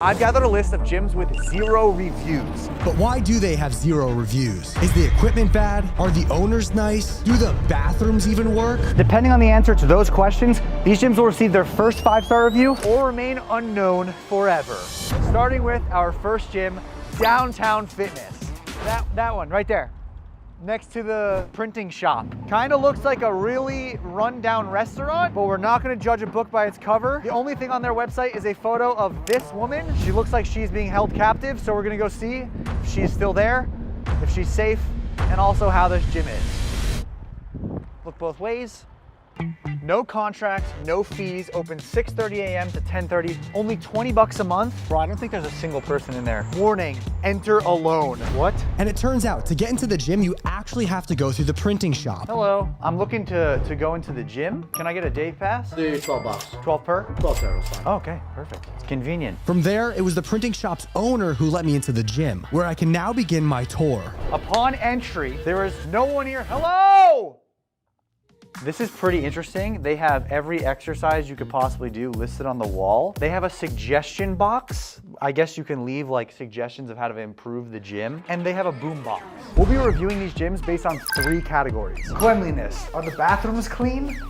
I've gathered a list of gyms with 0 reviews. But why do they have 0 reviews? Is the equipment bad? Are the owners nice? Do the bathrooms even work? Depending on the answer to those questions, these gyms will receive their first 5-star review or remain unknown forever. Starting with our first gym, Downtown Fitness. That one right there, next to the printing shop. Kind of looks like a really run-down restaurant, but we're not gonna judge a book by its cover. The only thing on their website is a photo of this woman. She looks like she's being held captive, so we're gonna go see if she's still there, if she's safe, and also how this gym is. Look both ways. No contract, no fees, open 6:30 a.m. to 10:30, only 20 bucks a month. Bro, I don't think there's a single person in there. Warning, enter alone. What? And it turns out, to get into the gym, you actually have to go through the printing shop. Hello, I'm looking to go into the gym. Can I get a day pass? Do 12 bucks. 12 per? 12 per is fine. Oh, okay, perfect. It's convenient. From there, it was the printing shop's owner who let me into the gym, where I can now begin my tour. Upon entry, there is no one here. Hello! This is pretty interesting. They have every exercise you could possibly do listed on the wall. They have a suggestion box. I guess you can leave like suggestions of how to improve the gym. And they have a boom box. We'll be reviewing these gyms based on 3 categories. Cleanliness. Are the bathrooms clean?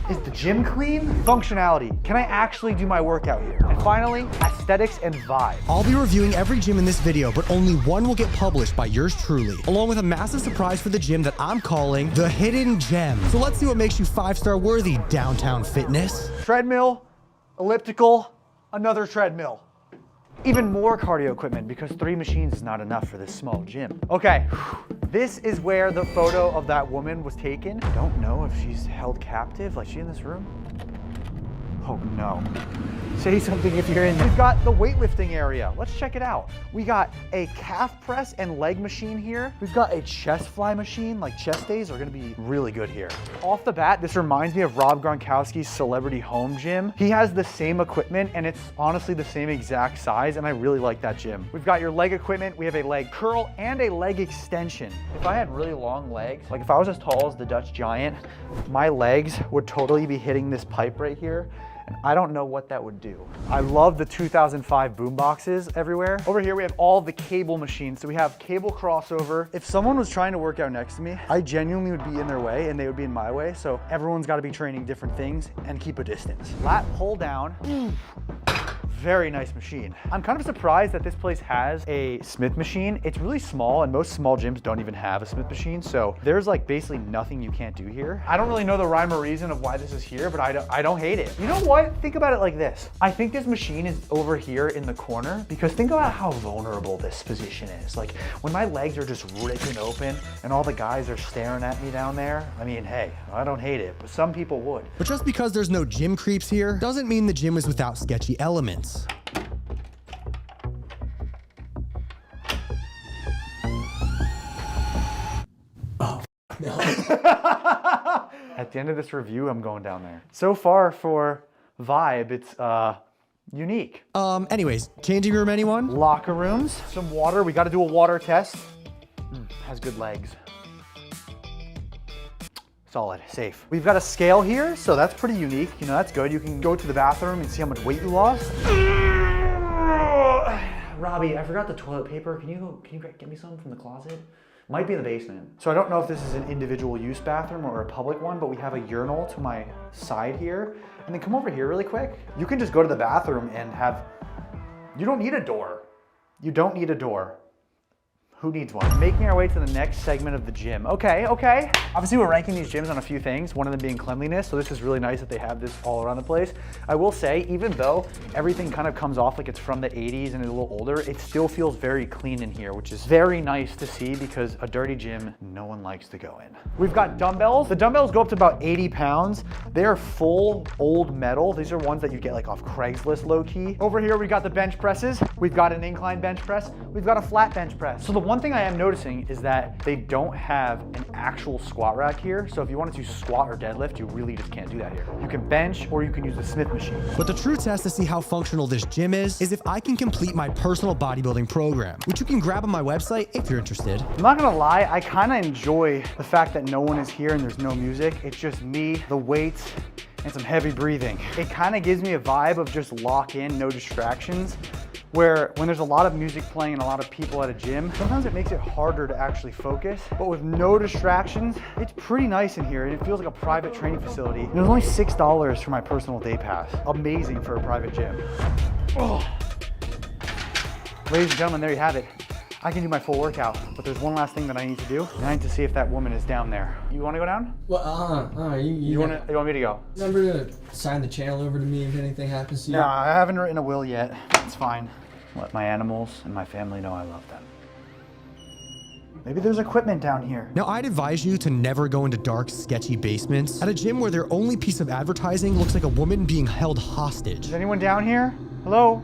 Is the gym clean? Functionality. Can I actually do my workout here? And finally, aesthetics and vibe. I'll be reviewing every gym in this video, but only one will get published by yours truly, along with a massive surprise for the gym that I'm calling the Hidden Gem. So let's see what makes you 5-star worthy, Downtown Fitness. Treadmill, elliptical, another treadmill. Even more cardio equipment because 3 machines is not enough for this small gym. Okay, this is where the photo of that woman was taken. Don't know if she's held captive. Like, she in this room? Oh no. Say something if you're in there. We've got the weightlifting area. Let's check it out. We got a calf press and leg machine here. We've got a chest fly machine. Like, chest days are gonna be really good here. Off the bat, this reminds me of Rob Gronkowski's Celebrity Home Gym. He has the same equipment and it's honestly the same exact size, and I really like that gym. We've got your leg equipment. We have a leg curl and a leg extension. If I had really long legs, like if I was as tall as the Dutch Giant, my legs would totally be hitting this pipe right here. And I don't know what that would do. I love the 2005 boom boxes everywhere. Over here we have all the cable machines. So we have cable crossover. If someone was trying to work out next to me, I genuinely would be in their way and they would be in my way. So everyone's got to be training different things and keep a distance. Lat pull down. Very nice machine. I'm kind of surprised that this place has a Smith machine. It's really small and most small gyms don't even have a Smith machine. So there's like basically nothing you can't do here. I don't really know the rhyme or reason of why this is here, but I don't hate it. You know what? Think about it like this. I think this machine is over here in the corner because think about how vulnerable this position is. Like when my legs are just ripping open and all the guys are staring at me down there. I mean, hey, I don't hate it, but some people would. But just because there's no gym creeps here doesn't mean the gym is without sketchy elements. Oh, no. At the end of this review, I'm going down there. So far for vibe, it's unique. Anyways, changing room, anyone? Locker rooms, some water. We got to do a water test. Has good legs. Solid, safe. We've got a scale here, so that's pretty unique. You know, that's good. You can go to the bathroom and see how much weight you lost. Robbie, I forgot the toilet paper. Can you get me some from the closet? Might be in the basement. So I don't know if this is an individual use bathroom or a public one, but we have a urinal to my side here. And then come over here really quick. You can just go to the bathroom and you don't need a door. You don't need a door. Who needs one? Making our way to the next segment of the gym. Okay. Obviously we're ranking these gyms on a few things, one of them being cleanliness, so this is really nice that they have this all around the place. I will say, even though everything kind of comes off like it's from the 80s and is a little older, it still feels very clean in here, which is very nice to see because a dirty gym, no one likes to go in. We've got dumbbells. The dumbbells go up to about 80 pounds. They are full old metal. These are ones that you get like off Craigslist low key. Over here, we got the bench presses. We've got an incline bench press. We've got a flat bench press. So the one thing I am noticing is that they don't have an actual squat rack here. So if you wanted to squat or deadlift, you really just can't do that here. You can bench or you can use the Smith machine. But the true test to see how functional this gym is if I can complete my personal bodybuilding program, which you can grab on my website if you're interested. I'm not gonna lie, I kind of enjoy the fact that no one is here and there's no music. It's just me, the weights, and some heavy breathing. It kind of gives me a vibe of just lock in, no distractions, where when there's a lot of music playing and a lot of people at a gym, sometimes it makes it harder to actually focus. But with no distractions, it's pretty nice in here. And it feels like a private training facility. And it was only $6 for my personal day pass. Amazing for a private gym. Oh. Ladies and gentlemen, there you have it. I can do my full workout, but there's one last thing that I need to do. And I need to see if that woman is down there. You want to go down? Well, You want me to go? Remember to sign the channel over to me if anything happens to you? No, I haven't written a will yet. It's fine. Let my animals and my family know I love them. Maybe there's equipment down here. Now, I'd advise you to never go into dark, sketchy basements at a gym where their only piece of advertising looks like a woman being held hostage. Is anyone down here? Hello?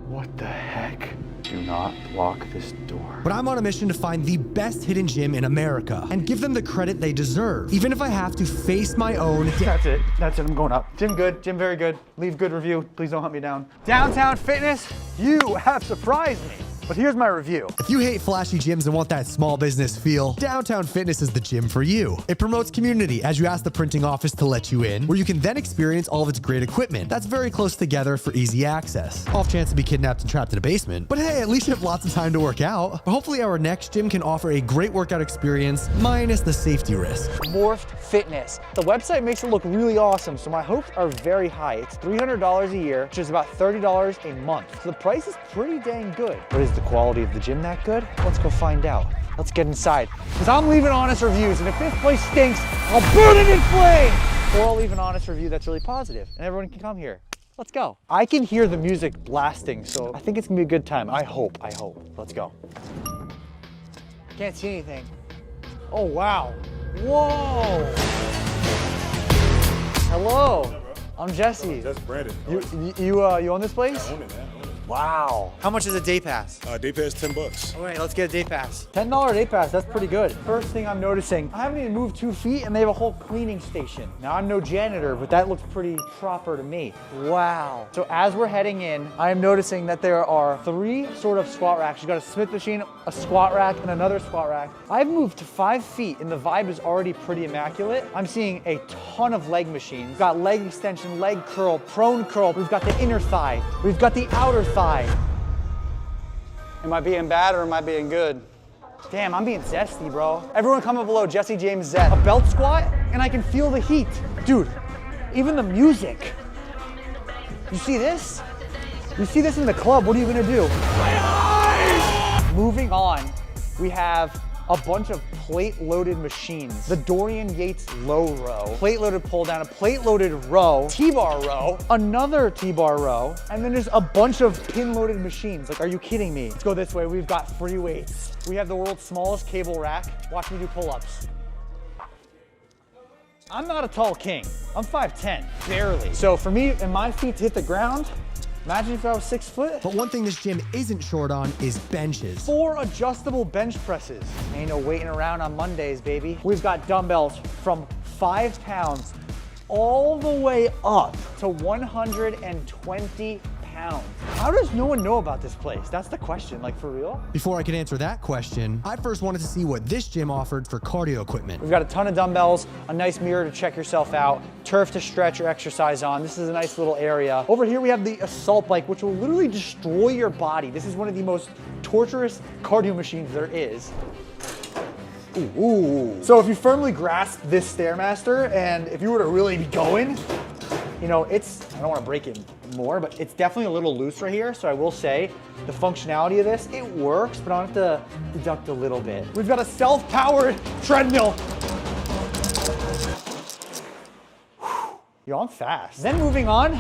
What the heck? Do not lock this door. But I'm on a mission to find the best hidden gym in America and give them the credit they deserve, even if I have to face my own. That's it. I'm going up. Gym good. Gym very good. Leave good review. Please don't hunt me down. Downtown Fitness, you have surprised me. But here's my review. If you hate flashy gyms and want that small business feel, Downtown Fitness is the gym for you. It promotes community as you ask the printing office to let you in, where you can then experience all of its great equipment that's very close together for easy access. Off chance to be kidnapped and trapped in a basement. But hey, at least you have lots of time to work out. But hopefully our next gym can offer a great workout experience minus the safety risk. Morphed Fitness. The website makes it look really awesome, so my hopes are very high. It's $300 a year, which is about $30 a month. So the price is pretty dang good. But is the quality of the gym that good? Let's go find out. Let's get inside. Because I'm leaving honest reviews, and if this place stinks, I'll burn it in flames! Or I'll leave an honest review that's really positive, and everyone can come here. Let's go. I can hear the music blasting, so I think it's gonna be a good time. I hope. Let's go. Can't see anything. Oh, wow. Whoa. Hello. I'm Jesse. That's Brandon. You own this place? I own it, man. Wow. How much is a day pass? Day pass $10. All right, let's get a day pass. $10 day pass, that's pretty good. First thing I'm noticing, I haven't even moved 2 feet and they have a whole cleaning station. Now I'm no janitor, but that looks pretty proper to me. Wow. So as we're heading in, I am noticing that there are 3 sort of squat racks. You got a Smith machine, a squat rack, and another squat rack. I've moved to 5 feet and the vibe is already pretty immaculate. I'm seeing a ton of leg machines. We've got leg extension, leg curl, prone curl. We've got the inner thigh. We've got the outer thigh. Am I being bad or am I being good? Damn, I'm being zesty, bro. Everyone comment below, Jesse James Zest. A belt squat, and I can feel the heat. Dude, even the music. You see this? You see this in the club, what are you gonna do? Moving on, we have a bunch of plate-loaded machines. The Dorian Yates low row, plate-loaded pull down, a plate-loaded row, T-bar row, another T-bar row, and then there's a bunch of pin-loaded machines. Like, are you kidding me? Let's go this way. We've got free weights. We have the world's smallest cable rack. Watch me do pull-ups. I'm not a tall king. I'm 5'10", barely. So for me and my feet to hit the ground, imagine if I was 6 foot. But one thing this gym isn't short on is benches. 4 adjustable bench presses. Ain't no waiting around on Mondays, baby. We've got dumbbells from 5 pounds all the way up to 120 pounds. How does no one know about this place? That's the question, like for real? Before I could answer that question, I first wanted to see what this gym offered for cardio equipment. We've got a ton of dumbbells, a nice mirror to check yourself out, turf to stretch or exercise on. This is a nice little area. Over here we have the assault bike, which will literally destroy your body. This is one of the most torturous cardio machines there is. Ooh. So if you firmly grasp this Stairmaster, and if you were to really be going, you know, I don't want to break it more, but it's definitely a little loose right here. So I will say the functionality of this, it works, but I'll have to deduct a little bit. We've got a self-powered treadmill. Yo, I'm fast. Then moving on,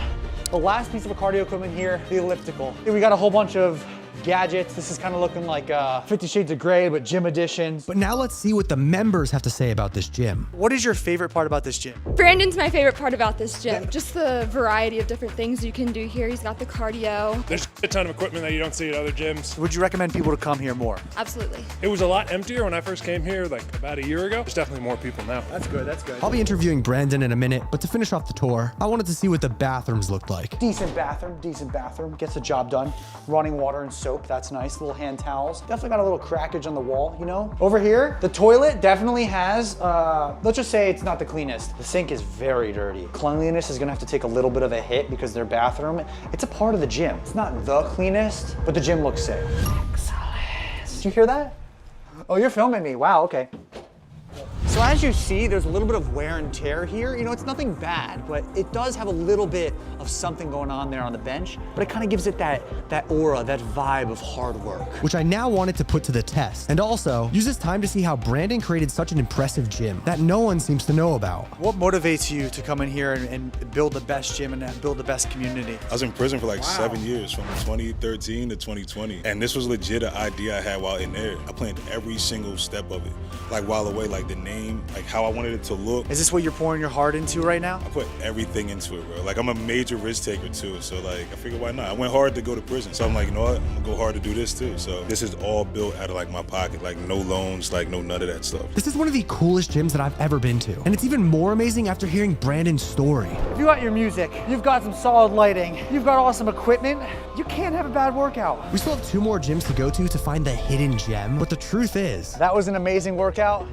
the last piece of cardio equipment here, the elliptical. We got a whole bunch of gadgets. This is kind of looking like 50 Shades of Grey, but gym editions. But now let's see what the members have to say about this gym. What is your favorite part about this gym? Brandon's my favorite part about this gym. Just the variety of different things you can do here. He's got the cardio. There's a ton of equipment that you don't see at other gyms. Would you recommend people to come here more? Absolutely. It was a lot emptier when I first came here, like about a year ago. There's definitely more people now. That's good, that's good. I'll be interviewing Brandon in a minute, but to finish off the tour, I wanted to see what the bathrooms looked like. Decent bathroom, gets the job done. Running water and soap, that's nice. Little hand towels. Definitely got a little crackage on the wall, you know? Over here, the toilet definitely has, let's just say it's not the cleanest. The sink is very dirty. Cleanliness is gonna have to take a little bit of a hit because their bathroom, it's a part of the gym. It's not the cleanest, but the gym looks safe. Excellent. Did you hear that? Oh, you're filming me. Wow, okay. So as you see, there's a little bit of wear and tear here. You know, it's nothing bad, but it does have a little bit of something going on there on the bench, but it kind of gives it that aura, that vibe of hard work. which I now wanted to put to the test, and also use this time to see how Brandon created such an impressive gym that no one seems to know about. What motivates you to come in here and build the best gym and build the best community? I was in prison for like 7 years, from 2013 to 2020. And this was legit an idea I had while in there. I planned every single step of it. Like while away, like the name, like how I wanted it to look. Is this what you're pouring your heart into right now? I put everything into it, bro. Like I'm a major risk taker too. So like, I figured why not? I went hard to go to prison. So I'm like, you know what? I'm gonna go hard to do this too. So this is all built out of like my pocket, like no loans, like no none of that stuff. This is one of the coolest gyms that I've ever been to, and it's even more amazing after hearing Brandon's story. If you got your music, you've got some solid lighting, you've got awesome equipment, you can't have a bad workout. We still have 2 more gyms to go to find the hidden gem, but the truth is, That was an amazing workout,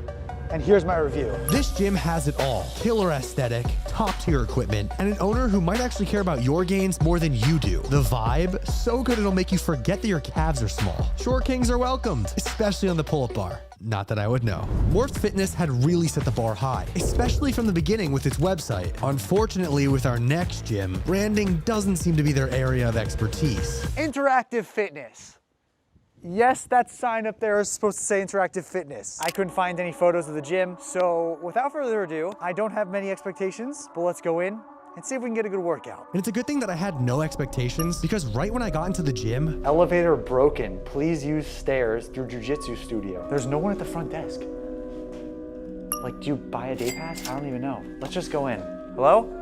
and here's my review. this gym has it all. Killer aesthetic, top tier equipment, and an owner who might actually care about your gains more than you do. The vibe, so good it'll make you forget that your calves are small. Short kings are welcomed, especially on the pull-up bar. Not that I would know. Morph Fitness had really set the bar high, especially from the beginning with its website. Unfortunately, with our next gym, branding doesn't seem to be their area of expertise. Interactive fitness. Yes, that sign up there is supposed to say interactive fitness. I couldn't find any photos of the gym, so without further ado, I don't have many expectations, but let's go in and see if we can get a good workout. And it's a good thing that I had no expectations, because right when I got into the gym, Elevator broken. Please use stairs through Jiu-Jitsu studio. There's no one at the front desk. Like, do you buy a day pass? I don't even know. Let's just go in. Hello?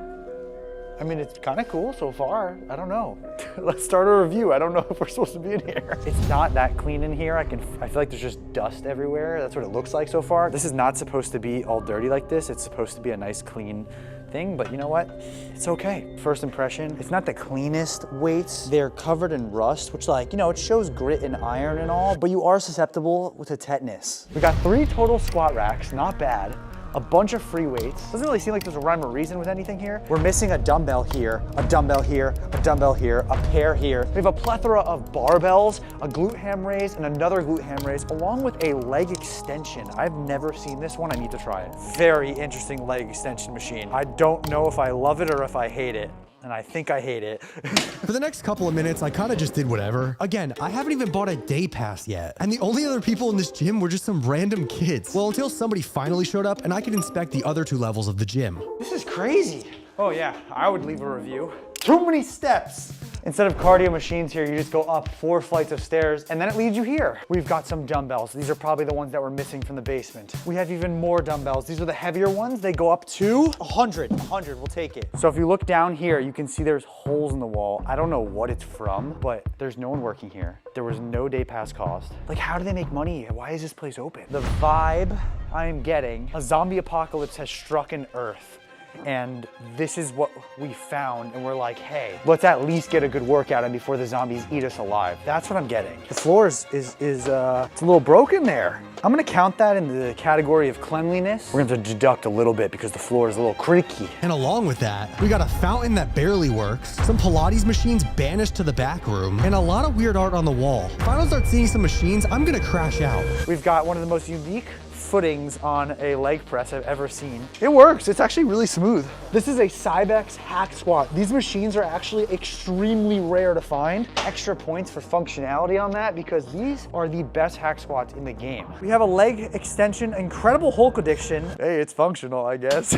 I mean, it's kind of cool so far. I don't know. Let's start a review. I don't know if we're supposed to be in here. It's not that clean in here. I feel like there's just dust everywhere. That's what it looks like so far. This is not supposed to be all dirty like this. It's supposed to be a nice, clean thing, but you know what? It's okay. First impression, it's not the cleanest weights. They're covered in rust, which, like, you know, it shows grit and iron and all, but you are susceptible to tetanus. We got 3 total squat racks, not bad. A bunch of free weights. Doesn't really seem like there's a rhyme or reason with anything here. We're missing a dumbbell here, a dumbbell here, a dumbbell here, a pair here. We have a plethora of barbells, a glute ham raise, and another glute ham raise, along with a leg extension. I've never seen this one. I need to try it. Very interesting leg extension machine. I don't know if I love it or if I hate it. And I think I hate it. for the next couple of minutes, I kind of just did whatever. Again, I haven't even bought a day pass yet. And the only other people in this gym were just some random kids. Well, until somebody finally showed up and I could inspect the other 2 levels of the gym. This is crazy. Oh yeah, I would leave a review. Too many steps. Instead of cardio machines here, you just go up 4 flights of stairs and then it leads you here. We've got some dumbbells. These are probably the ones that were missing from the basement. We have even more dumbbells. These are the heavier ones. They go up to 100. 100, we'll take it. So if you look down here, you can see there's holes in the wall. I don't know what it's from, but there's no one working here. There was no day pass cost. Like, how do they make money? Why is this place open? The vibe I'm getting, a zombie apocalypse has struck an Earth. And this is what we found, and we're like, hey, let's at least get a good workout in before the zombies eat us alive. That's what I'm getting. The floor is it's a little broken there. I'm gonna count that in the category of cleanliness. We're gonna deduct a little bit because the floor is a little creaky. And along with that, we got a fountain that barely works, some Pilates machines banished to the back room, and a lot of weird art on the wall. If I don't start seeing some machines, I'm gonna crash out. We've got one of the most unique footings on a leg press I've ever seen. It works, it's actually really smooth. This is a Cybex hack squat. These machines are actually extremely rare to find. Extra points for functionality on that because these are the best hack squats in the game. We have a leg extension, incredible Hulk addiction. Hey, it's functional, I guess.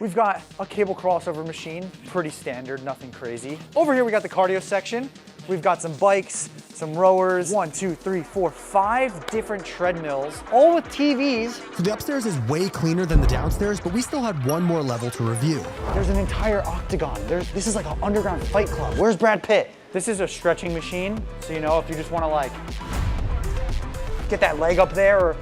We've got a cable crossover machine, pretty standard, nothing crazy. Over here we got the cardio section. We've got some bikes, some rowers, 1, 2, 3, 4, 5 different treadmills, all with TVs. So the upstairs is way cleaner than the downstairs, but we still had one more level to review. There's an entire octagon. This is like an underground fight club. Where's Brad Pitt? This is a stretching machine. So, you know, if you just wanna like, get that leg up there or,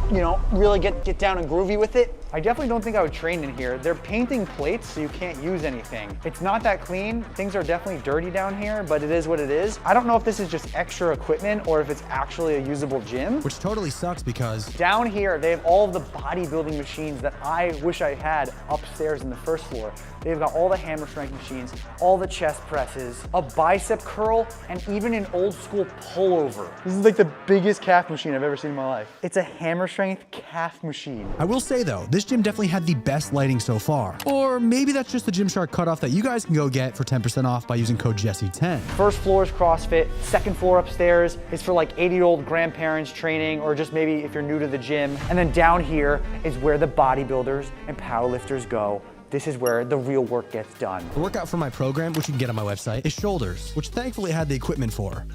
you know, really get down and groovy with it, I definitely don't think I would train in here. They're painting plates, so you can't use anything. It's not that clean. Things are definitely dirty down here, but it is what it is. I don't know if this is just extra equipment or if it's actually a usable gym. Which totally sucks because Down here, they have all of the bodybuilding machines that I wish I had upstairs in the first floor. They've got all the hammer strength machines, all the chest presses, a bicep curl, and even an old school pullover. This is like the biggest calf machine I've ever seen in my life. It's a hammer strength calf machine. I will say though, this gym definitely had the best lighting so far. Or maybe that's just the Gymshark cutoff that you guys can go get for 10% off by using code Jesse10. First floor is CrossFit, second floor upstairs is for like 80-year-old grandparents training, or just maybe if you're new to the gym. And then down here is where the bodybuilders and powerlifters go. This is where the real work gets done. The workout for my program, which you can get on my website, is shoulders, which thankfully I had the equipment for.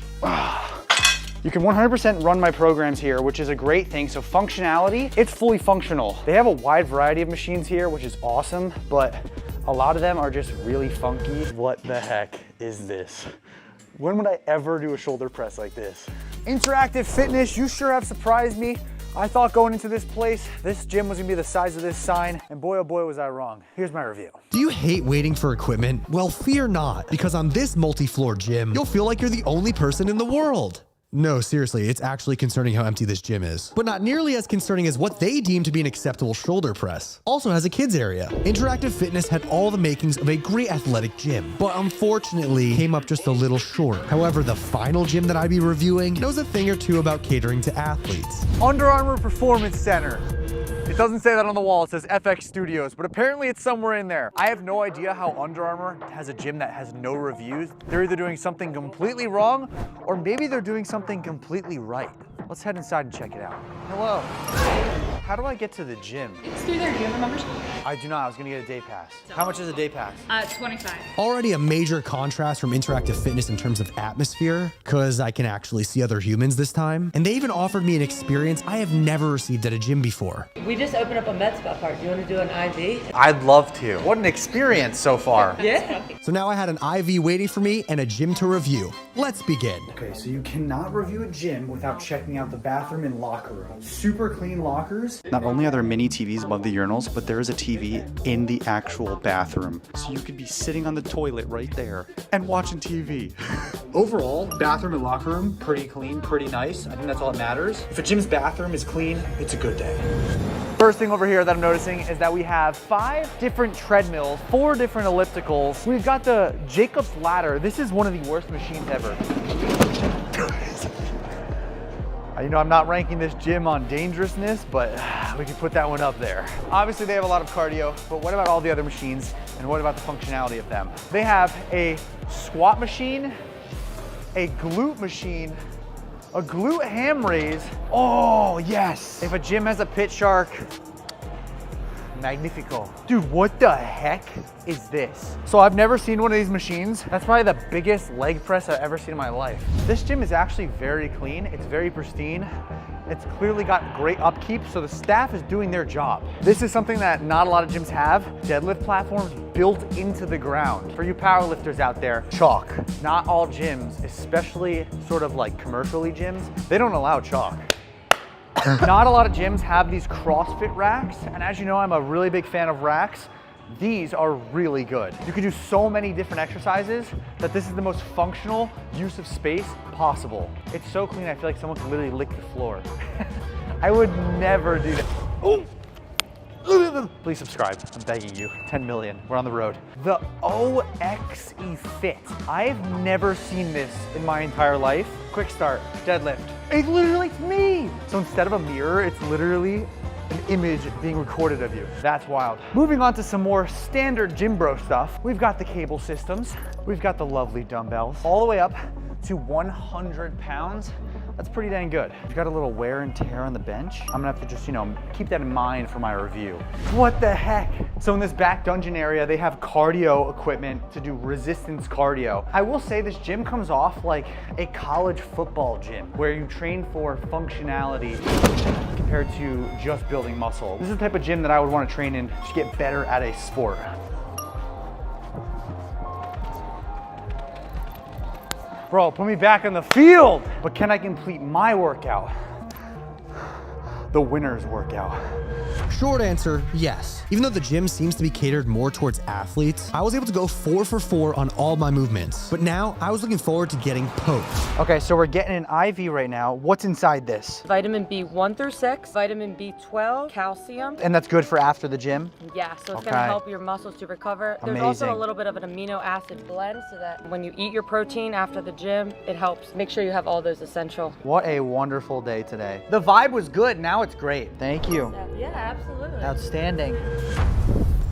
You can 100% run my programs here, which is a great thing. So functionality, it's fully functional. They have a wide variety of machines here, which is awesome, but a lot of them are just really funky. What the heck is this? When would I ever do a shoulder press like this? Interactive Fitness, you sure have surprised me. I thought going into this place, this gym was gonna be the size of this sign, and boy oh boy was I wrong. Here's my review. Do you hate waiting for equipment? Well, fear not, because on this multi-floor gym, you'll feel like you're the only person in the world. No, seriously, it's actually concerning how empty this gym is. But not nearly as concerning as what they deem to be an acceptable shoulder press. Also has a kids area. Interactive Fitness had all the makings of a great athletic gym, but unfortunately came up just a little short. However, the final gym that I'd be reviewing knows a thing or two about catering to athletes. Under Armour Performance Center. It doesn't say that on the wall, it says FX Studios, but apparently it's somewhere in there. I have no idea how Under Armour has a gym that has no reviews. They're either doing something completely wrong, or maybe they're doing something completely right. Let's head inside and check it out. Hello. How do I get to the gym? It's through there. Do you have a membership? I do not, I was gonna get a day pass. How much is a day pass? 25. Already a major contrast from Interactive Fitness in terms of atmosphere, because I can actually see other humans this time. And they even offered me an experience I have never received at a gym before. We just opened up a med spa part. Do you want to do an IV? I'd love to. What an experience so far. Yeah. So now I had an IV waiting for me and a gym to review. Let's begin. Okay, so you cannot review a gym without checking out the bathroom and locker room. Super clean lockers. Not only are there mini TVs above the urinals, but there is a TV in the actual bathroom. So you could be sitting on the toilet right there and watching TV. Overall, bathroom and locker room, pretty clean, pretty nice. I think that's all that matters. If a gym's bathroom is clean, it's a good day. First thing over here that I'm noticing is that we have 5 different treadmills, 4 different ellipticals. We've got the Jacob's Ladder. This is one of the worst machines ever. You know, I'm not ranking this gym on dangerousness, but we can put that one up there. Obviously, they have a lot of cardio, but what about all the other machines, and what about the functionality of them? They have a squat machine, a glute machine, a glute ham raise. Oh, yes. If a gym has a Pit Shark, magnifico. Dude, what the heck is this? So I've never seen one of these machines. That's probably the biggest leg press I've ever seen in my life. This gym is actually very clean. It's very pristine. It's clearly got great upkeep, so the staff is doing their job. This is something that not a lot of gyms have. Deadlift platforms built into the ground. For you powerlifters out there, chalk. Not all gyms, especially sort of like commercially gyms, they don't allow chalk. Not a lot of gyms have these CrossFit racks, and as you know, I'm a really big fan of racks. These are really good. You can do so many different exercises that this is the most functional use of space possible. It's so clean, I feel like someone could literally lick the floor. I would never do that. Oh! Please subscribe, I'm begging you. 10 million, we're on the road. The OXE Fit. I've never seen this in my entire life. Quick start, deadlift. It's literally me. So instead of a mirror, it's literally an image being recorded of you. That's wild. Moving on to some more standard gym bro stuff. We've got the cable systems. We've got the lovely dumbbells. All the way up to 100 pounds. That's pretty dang good. You've got a little wear and tear on the bench. I'm gonna have to just, you know, keep that in mind for my review. What the heck? So in this back dungeon area, they have cardio equipment to do resistance cardio. I will say this gym comes off like a college football gym where you train for functionality compared to just building muscle. This is the type of gym that I would want to train in to get better at a sport. Bro, put me back on the field. But can I complete my workout? The winner's workout. Short answer, yes. Even though the gym seems to be catered more towards athletes, I was able to go 4 for 4 on all my movements. But now I was looking forward to getting poked. Okay, so we're getting an IV right now. What's inside this? Vitamin B1 through 6, vitamin B12, calcium. And that's good for after the gym? Yeah, so it's Okay. gonna help your muscles to recover. There's also a Amazing. little bit of an amino acid blend so that when you eat your protein after the gym, it helps make sure you have all those essential. What a wonderful day today. The vibe was good, now it's great. Thank you. Yeah, absolutely. Outstanding.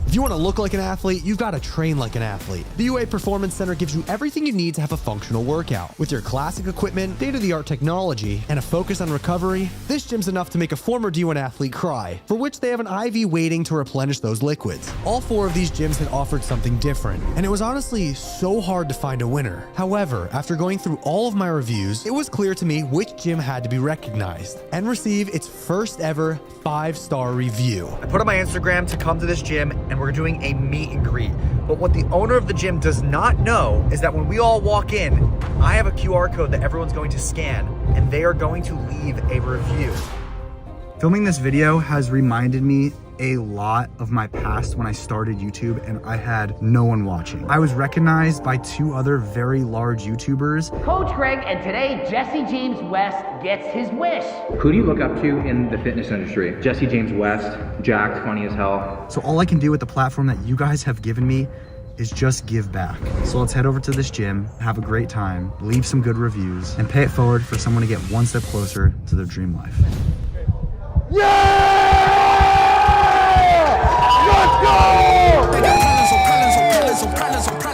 If you want to look like an athlete, you've got to train like an athlete. The UA Performance Center gives you everything you need to have a functional workout. With your classic equipment, state-of-the-art technology, and a focus on recovery, this gym's enough to make a former D1 athlete cry, for which they have an IV waiting to replenish those liquids. All 4 of these gyms had offered something different, and it was honestly so hard to find a winner. However, after going through all of my reviews, it was clear to me which gym had to be recognized and receive its first ever 5-star review. I put on my Instagram to come to this gym, and we're doing a meet and greet. But what the owner of the gym does not know is that when we all walk in, I have a QR code that everyone's going to scan, and they are going to leave a review. Filming this video has reminded me a lot of my past when I started YouTube and I had no one watching. I was recognized by 2 other very large YouTubers. Coach Greg, and today Jesse James West gets his wish. Who do you look up to in the fitness industry? Jesse James West, jacked, funny as hell. So all I can do with the platform that you guys have given me is just give back. So let's head over to this gym, have a great time, leave some good reviews, and pay it forward for someone to get one step closer to their dream life.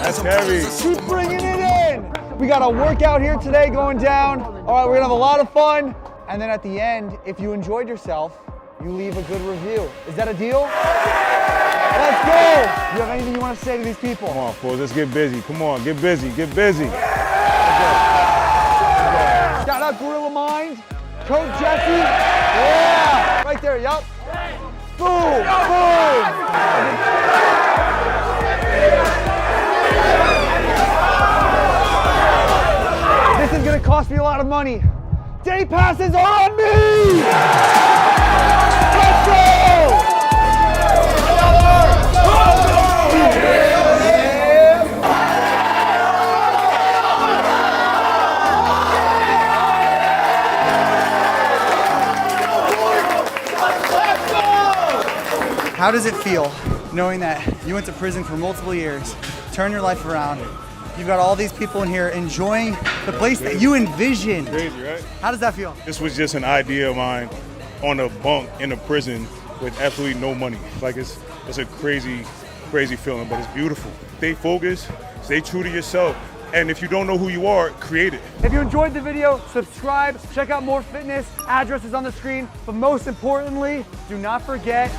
That's heavy. Keep bringing it in. We got a workout here today going down. All right, we're gonna have a lot of fun. And then at the end, if you enjoyed yourself, you leave a good review. Is that a deal? Let's go. Do you have anything you want to say to these people? Come on, fools, let's get busy. Come on, get busy, get busy. Shout out Gorilla Mind, Coach Jesse. Yeah, right there, yup. Boom, boom. This is gonna cost me a lot of money. Day passes are on me! Let's go! How does it feel knowing that you went to prison for multiple years, turn your life around, you've got all these people in here enjoying the place that you envisioned? Crazy, right? How does that feel? This was just an idea of mine on a bunk in a prison with absolutely no money. Like it's a crazy feeling, but it's beautiful. Stay focused, stay true to yourself. And if you don't know who you are, create it. If you enjoyed the video, subscribe, check out more fitness, address is on the screen, but most importantly, do not forget.